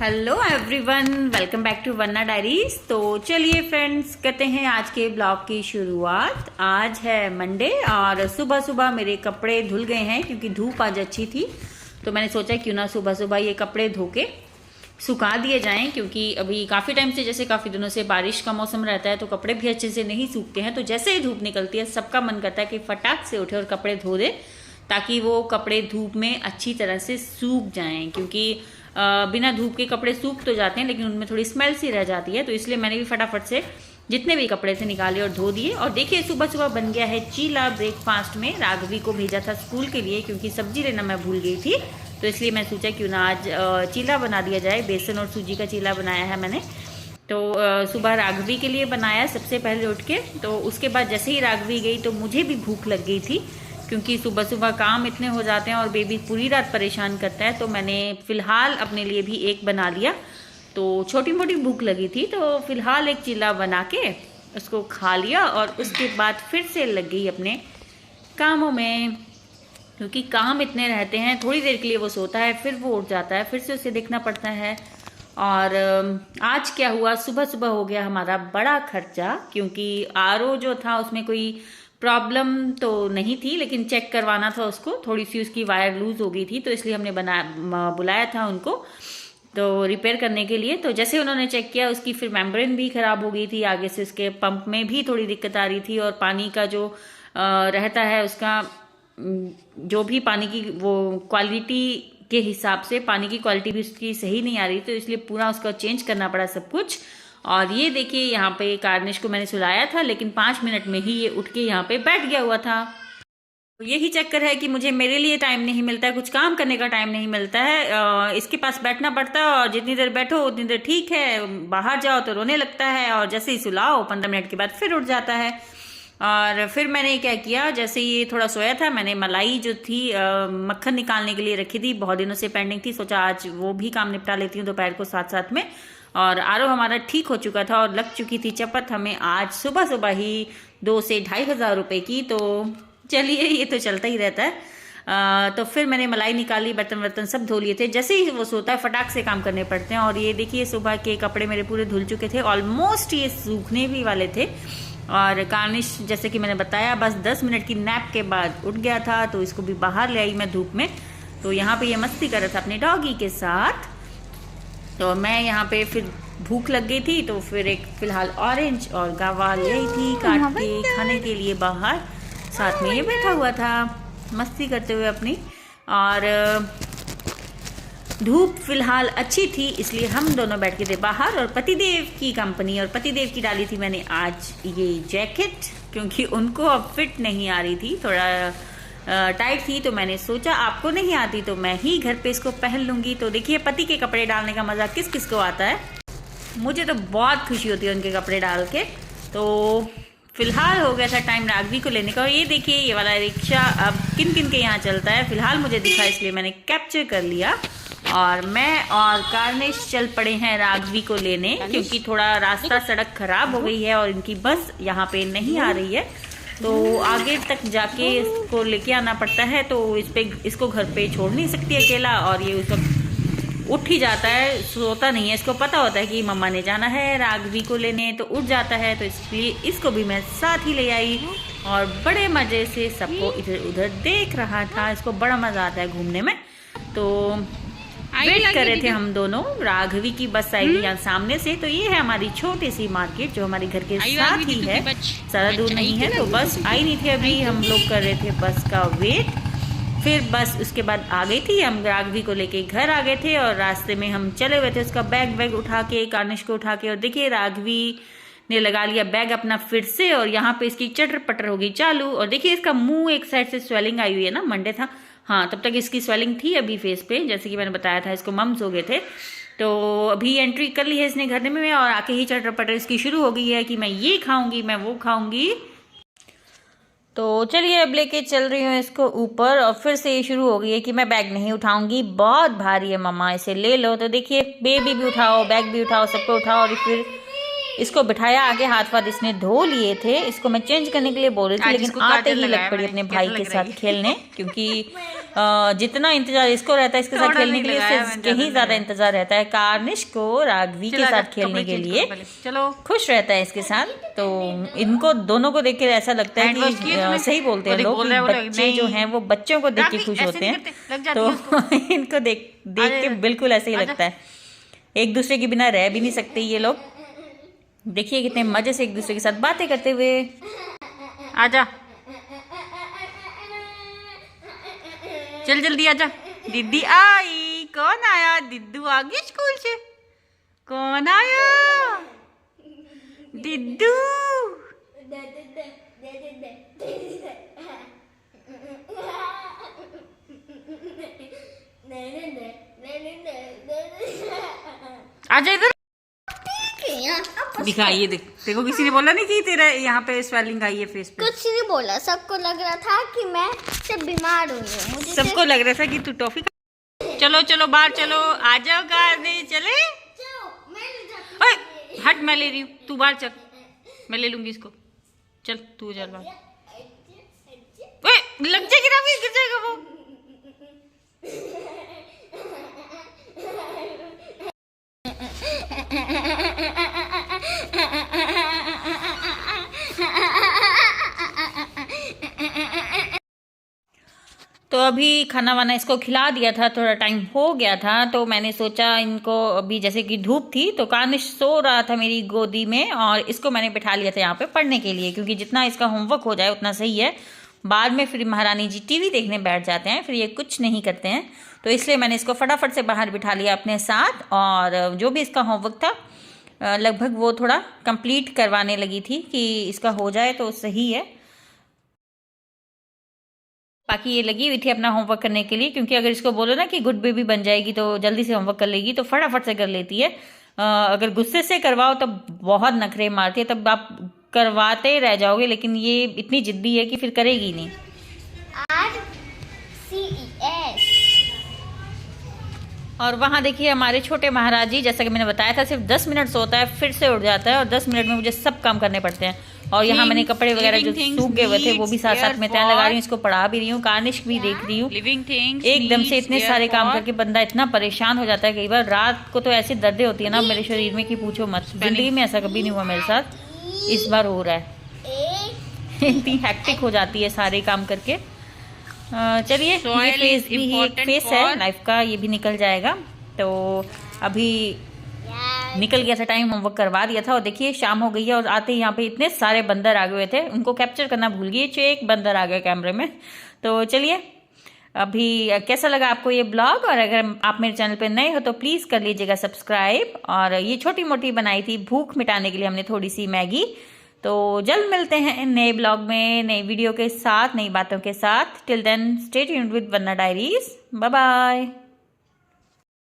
Hello everyone, welcome back to Wanna Diaries. तो चलिए friends, करते हैं आज के ब्लॉग की शुरुआत। आज है मंडे और सुबह सुबह मेरे कपड़े धुल गए हैं क्योंकि धूप आज अच्छी थी। तो मैंने सोचा क्यों ना सुबह सुबह ये कपड़े धो के सुखा दिए जाएं, क्योंकि अभी काफ़ी टाइम से, जैसे काफ़ी दिनों से बारिश का मौसम रहता है तो कपड़े भी अच्छे से नहीं सूखते हैं। तो जैसे ही धूप निकलती है सबका मन करता है कि फटाक से उठे और कपड़े धो दे, ताकि वो कपड़े धूप में अच्छी तरह से सूख जाएं। क्योंकि बिना धूप के कपड़े सूख तो जाते हैं लेकिन उनमें थोड़ी स्मेल सी रह जाती है। तो इसलिए मैंने भी फटाफट से जितने भी कपड़े थे निकाले और धो दिए। और देखिए सुबह सुबह बन गया है चीला ब्रेकफास्ट में। राघवी को भेजा था स्कूल के लिए क्योंकि सब्जी लेना मैं भूल गई थी, तो इसलिए मैं सोचा क्यों ना आज चीला बना दिया जाए। बेसन और सूजी का चीला बनाया है मैंने। तो सुबह राघवी के लिए बनाया सबसे पहले उठ के। तो उसके बाद जैसे ही राघवी गई तो मुझे भी भूख लग गई थी, क्योंकि सुबह सुबह काम इतने हो जाते हैं और बेबी पूरी रात परेशान करता है। तो मैंने फ़िलहाल अपने लिए भी एक बना लिया। तो छोटी मोटी भूख लगी थी तो फ़िलहाल एक चीला बना के उसको खा लिया और उसके बाद फिर से लग गई अपने कामों में। क्योंकि काम इतने रहते हैं, थोड़ी देर के लिए वो सोता है, फिर वो उठ जाता है, फिर से उसे देखना पड़ता है। और आज क्या हुआ, सुबह सुबह हो गया हमारा बड़ा खर्चा। क्योंकि आरओ जो था उसमें कोई प्रॉब्लम तो नहीं थी, लेकिन चेक करवाना था उसको। थोड़ी सी उसकी वायर लूज़ हो गई थी, तो इसलिए हमने बुलाया था उनको तो रिपेयर करने के लिए। तो जैसे उन्होंने चेक किया, उसकी फिर मेम्ब्रेन भी ख़राब हो गई थी, आगे से उसके पंप में भी थोड़ी दिक्कत आ रही थी। और पानी का जो रहता है उसका, जो भी पानी की वो क्वालिटी के हिसाब से पानी की क्वालिटी भी उसकी सही नहीं आ रही, तो इसलिए पूरा उसका चेंज करना पड़ा सब कुछ। और ये देखिए यहाँ पे कार्निश को मैंने सुलाया था, लेकिन 5 मिनट में ही ये उठ के यहाँ पे बैठ गया हुआ था। तो यही चक्कर है कि मुझे मेरे लिए टाइम नहीं मिलता है, कुछ काम करने का टाइम नहीं मिलता है। इसके पास बैठना पड़ता है और जितनी देर बैठो उतनी देर ठीक है, बाहर जाओ तो रोने लगता है और जैसे ही सुलाओ 15 मिनट के बाद फिर उठ जाता है। और फिर मैंने क्या किया, जैसे ये थोड़ा सोया था, मैंने मलाई जो थी मक्खन निकालने के लिए रखी थी, बहुत दिनों से पेंडिंग थी। सोचा आज वो भी काम निपटा लेती हूँ दोपहर को साथ साथ में। और आरओ हमारा ठीक हो चुका था और लग चुकी थी चपत हमें आज सुबह सुबह ही 2 से 2,500 रुपये की। तो चलिए, ये तो चलता ही रहता है। तो फिर मैंने मलाई निकाली, बर्तन वर्तन सब धो लिए थे। जैसे ही वो सोता है फटाक से काम करने पड़ते हैं। और ये देखिए सुबह के कपड़े मेरे पूरे धुल चुके थे, ऑलमोस्ट ये सूखने भी वाले थे। और कार्निश, जैसे कि मैंने बताया, बस 10 मिनट की नैप के बाद उठ गया था, तो इसको भी बाहर ले आई मैं धूप में। तो यहाँ पे ये मस्ती कर रहा था अपने डॉगी के साथ। तो मैं यहाँ पे फिर भूख लग गई थी तो फिर एक फ़िलहाल ऑरेंज और गावा ले आई थी काट के खाने के लिए बाहर। साथ में ये बैठा हुआ था मस्ती करते हुए अपनी। और धूप फिलहाल अच्छी थी इसलिए हम दोनों बैठ के थे बाहर। और पतिदेव की कंपनी और पतिदेव की डाली थी मैंने आज ये जैकेट, क्योंकि उनको अब फिट नहीं आ रही थी, थोड़ा टाइट थी। तो मैंने सोचा आपको नहीं आती तो मैं ही घर पे इसको पहन लूँगी। तो देखिए पति के कपड़े डालने का मज़ा किस किस को आता है। मुझे तो बहुत खुशी होती है उनके कपड़े डाल के। तो फिलहाल हो गया था टाइम राघवी को लेने का। और ये देखिए ये वाला रिक्शा अब किन किन के यहाँ चलता है, फिलहाल मुझे दिखा इसलिए मैंने कैप्चर कर लिया। और मैं और कार्निश चल पड़े हैं राघवी को लेने, क्योंकि थोड़ा रास्ता सड़क खराब हो गई है और इनकी बस यहाँ पे नहीं आ रही है। तो आगे तक जाके इसको लेके आना पड़ता है। तो इसको घर पे छोड़ नहीं सकती अकेला। और ये उस वक्त उठ ही जाता है, सोता नहीं है। इसको पता होता है कि मम्मा ने जाना है राघवी को लेने, तो उठ जाता है। तो इसलिए इसको भी मैं साथ ही ले आई और बड़े मज़े से सबको इधर उधर देख रहा था। इसको बड़ा मज़ा आता है घूमने में। तो वेट कर रहे थे हम दोनों, राघवी की बस आएगी यहाँ सामने से। तो ये है हमारी छोटी सी मार्केट जो हमारे घर के साथ ही है, ज़्यादा दूर नहीं है। तो बस आई नहीं थी अभी, हम लोग कर रहे थे बस का वेट। फिर बस उसके बाद आ गई थी, हम राघवी को लेके घर आ गए थे। और रास्ते में हम चले हुए थे उसका बैग वैग उठा के, कार्निश को उठा के। और देखिए राघवी ने लगा लिया बैग अपना फिर से, और यहाँ पे इसकी चटर पटर हो गई चालू। और देखिए इसका मुंह एक साइड से स्वेलिंग आई हुई है ना, मंडे था हाँ, तब तक इसकी स्वेलिंग थी अभी फेस पे, जैसे कि मैंने बताया था इसको मम्स हो गए थे। तो अभी एंट्री कर ली है इसने घर में और आके ही चटर पटर इसकी शुरू हो गई है कि मैं ये खाऊंगी, मैं वो खाऊंगी। तो चलिए अब लेके चल रही हूँ इसको ऊपर। और फिर से ये शुरू हो गई है कि मैं बैग नहीं उठाऊंगी, बहुत भारी है मम्मा, इसे ले लो। तो देखिए बेबी भी उठाओ, बैग भी उठाओ, सबको उठाओ। और फिर इसको बिठाया आगे, हाथ वाथ इसने धो लिए थे। इसको मैं चेंज करने के लिए बोल रही थी, लेकिन आते ही लग पड़ी अपने भाई के साथ खेलने, क्योंकि जितना इंतजार इसको रहता है इसके साथ खेलने के लिए, उससे ही ज्यादा इंतजार रहता है कार्निश को राघवी के साथ खेलने के लिए। चलो कि रहता है इसके साथ। तो इनको दोनों को देख के ऐसा लगता है कि सही बोलते हैं लोग, बच्चे जो हैं वो बच्चों को देख के खुश होते हैं। तो इनको देख के बिल्कुल ऐसे ही लगता है, एक दूसरे के बिना रह भी नहीं सकते ये लोग। देखिए कितने मजे से एक दूसरे के साथ बातें करते हुए। आजा, चल जल्दी आजा। दीदी आई। कौन आया? दिद्दू आ गई स्कूल से। कौन आया? दिद्दू। आजा इधर। दिखाइए, देख देखो, किसी ने बोला नहीं कि तेरा यहाँ पे स्वेलिंग आई है फेस पे? कुछ नहीं बोला, सबको लग रहा था कि मैं सिर्फ बीमार हुई हूँ। मुझे सबको लग रहा था कि तू टॉफी चलो चलो बाहर चलो, आ जाओ कार चले। हट, मैं ले रही हूँ, तू बाहर चल, मैं ले लूंगी इसको। चल तू चल बाहर। लग जाएगी ना, गिर जाएगा वो। तो अभी खाना वाना इसको खिला दिया था, थोड़ा टाइम हो गया था, तो मैंने सोचा इनको अभी, जैसे कि धूप थी तो कार्निश सो रहा था मेरी गोदी में, और इसको मैंने बिठा लिया था यहाँ पे पढ़ने के लिए, क्योंकि जितना इसका होमवर्क हो जाए उतना सही है। बाद में फिर महारानी जी टीवी देखने बैठ जाते हैं, फिर ये कुछ नहीं करते हैं, तो इसलिए मैंने इसको फटाफट से बाहर बिठा लिया अपने साथ। और जो भी इसका होमवर्क था लगभग वो थोड़ा कंप्लीट करवाने लगी थी कि इसका हो जाए तो सही है। बाकी ये लगी हुई थी अपना होमवर्क करने के लिए, क्योंकि अगर इसको बोलो ना कि गुड बेबी बन जाएगी तो जल्दी से होमवर्क कर लेगी, तो फटाफट से कर लेती है। अगर गुस्से से करवाओ तब बहुत नखरे मारती है, तब आप करवाते रह जाओगे, लेकिन ये इतनी जिद्दी है कि फिर करेगी नहीं। RCES। और वहाँ देखिए हमारे छोटे महाराज जी, जैसा कि मैंने बताया था, सिर्फ 10 मिनट सोता है, फिर से उठ जाता है, और 10 मिनट में मुझे सब काम करने पड़ते हैं। और यहाँ मैंने कपड़े वगैरह जो सूख गए हुए थे वो भी साथ साथ में तय लगा रही हूँ, इसको पढ़ा भी रही हूँ, कार्निश भी देख रही हूँ। एकदम से इतने सारे काम करके बंदा इतना परेशान हो जाता है, कई बार रात को तो ऐसी दर्दें होती है ना मेरे शरीर में कि पूछो मत। जिंदगी में ऐसा कभी नहीं हुआ मेरे साथ, इस बार हो रहा है। इतनी हैक्टिक हो जाती है सारे काम करके। चलिए, ये फेस भी एक फेस है लाइफ का, ये भी निकल जाएगा। तो अभी निकल गया था टाइम, होमवर्क करवा दिया था, और देखिए शाम हो गई है, और आते ही यहाँ पे इतने सारे बंदर आ गए हुए थे, उनको कैप्चर करना भूल गई, एक बंदर आ गया कैमरे में। तो चलिए, अभी कैसा लगा आपको ये ब्लॉग, और अगर आप मेरे चैनल पे नए हो तो प्लीज़ कर लीजिएगा सब्सक्राइब। और ये छोटी मोटी बनाई थी भूख मिटाने के लिए हमने थोड़ी सी मैगी। तो जल्द मिलते हैं नए ब्लॉग में, नई वीडियो के साथ, नई बातों के साथ। Till then stay tuned with Wanna Diaries. Bye bye.